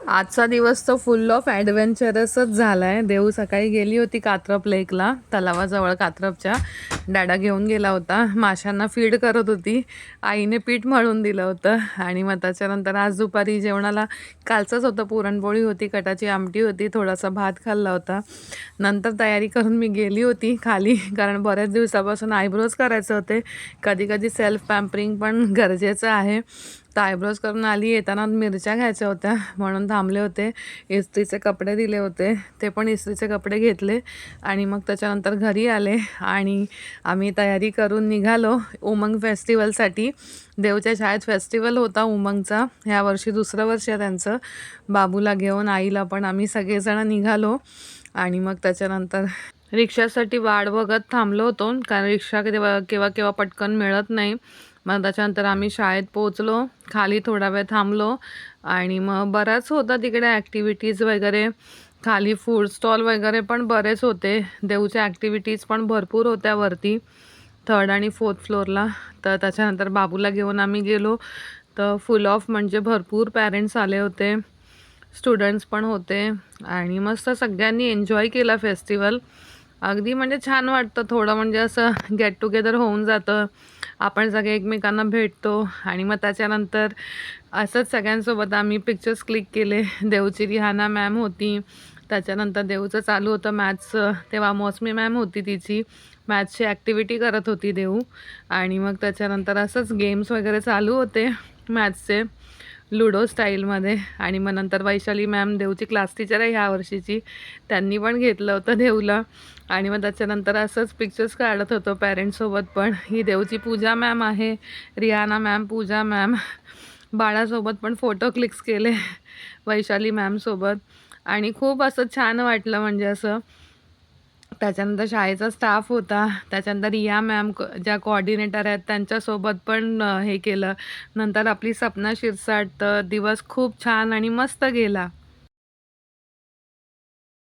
आजचा दिवस तर फुल ऑफ ॲडव्हेंचरसच झाला आहे. देऊ सकाळी गेली होती कात्रप लेकला, तलावाजवळ कात्रपच्या. डॅडा घेऊन गेला होता, माशांना फीड करत होती. आईने पीठ मळून दिलं होतं आणि मग त्याच्यानंतर आज दुपारी जेवणाला कालचंच होतं, पुरणपोळी होती, कटाची आमटी होती, थोडासा भात खाल्ला होता. नंतर तयारी करून मी गेली होती खाली, कारण बऱ्याच दिवसापासून आयब्रोज करायचे होते. कधी कधी सेल्फ पॅम्परिंग पण गरजेचं आहे. तर आयब्रोज करून आली, येताना मिरच्या घ्यायच्या होत्या म्हणून थांबले होते. इस्त्रीचे कपडे दिले होते, ते पण इस्त्रीचे कपडे घेतले आणि मग त्याच्यानंतर घरी आले आणि आम्ही तयारी करून निघालो उमंग फेस्टिवलसाठी. देवच्या शाळेत फेस्टिवल होता उमंगचा, ह्या वर्षी दुसरं वर्ष आहे त्यांचं. बाबूला घेऊन, आईला पण, आम्ही सगळेजण निघालो आणि मग त्याच्यानंतर रिक्षासाठी वाट बघत थांबलो होतो, कारण रिक्षा केव्हा केव्हा केव्हा पटकन मिळत नाही. मग त्याच्यानंतर आम्ही शाळेत पोचलो, खाली थोडा वेळ थांबलो आणि मग बराच होता तिकडे ॲक्टिव्हिटीज वगैरे. खाली फूड स्टॉल वगैरे पण बरेच होते. देऊच्या ॲक्टिव्हिटीज पण भरपूर होत्या वरती 3rd आणि 4th फ्लोअरला. तर त्याच्यानंतर बाबूला घेऊन आम्ही गेलो. तर फुल ऑफ म्हणजे भरपूर पॅरेंट्स आले होते, स्टुडंट्स पण होते आणि मस्त सगळ्यांनी एन्जॉय केला फेस्टिवल. अगदी म्हणजे छान वाटतं, थोडं म्हणजे असं गेट टुगेदर होऊन जातं, आपण सगळे एकमेकांना भेटतो आणि मग त्याच्यानंतर असंच सगळ्यांसोबत आम्ही पिक्चर्स क्लिक केले. देवची रिहाना मॅम होती, त्याच्यानंतर देऊचं चालू होतं मॅथ्सचं, तेव्हा मौसमी मॅम होती, तिची मॅथ्सची ॲक्टिव्हिटी करत होती देऊ. आणि मग त्याच्यानंतर असंच गेम्स वगैरे चालू होते मॅथ्सचे, लुडो स्टाईलमध्ये. आणि मग नंतर वैशाली मॅम, देवची क्लास टीचर आहे ह्या वर्षीची, त्यांनी पण घेतलं होतं देऊला. आणि मग त्याच्यानंतर असंच पिक्चर्स काढत होतो पॅरेंट्ससोबत पण. ही देवची पूजा मॅम आहे, रिहाना मॅम, पूजा मॅम. बाळासोबत पण फोटो क्लिक्स केले वैशाली मॅमसोबत आणि खूप असं छान वाटलं म्हणजे असं. त्याच्यानंतर शाळेचा स्टाफ होता, त्याच्यानंतर रिया मॅम ज्या कोऑर्डिनेटर आहेत त्यांच्यासोबत पण हे केलं. नंतर आपली सपना शिरसाट. तर दिवस खूप छान आणि मस्त गेला.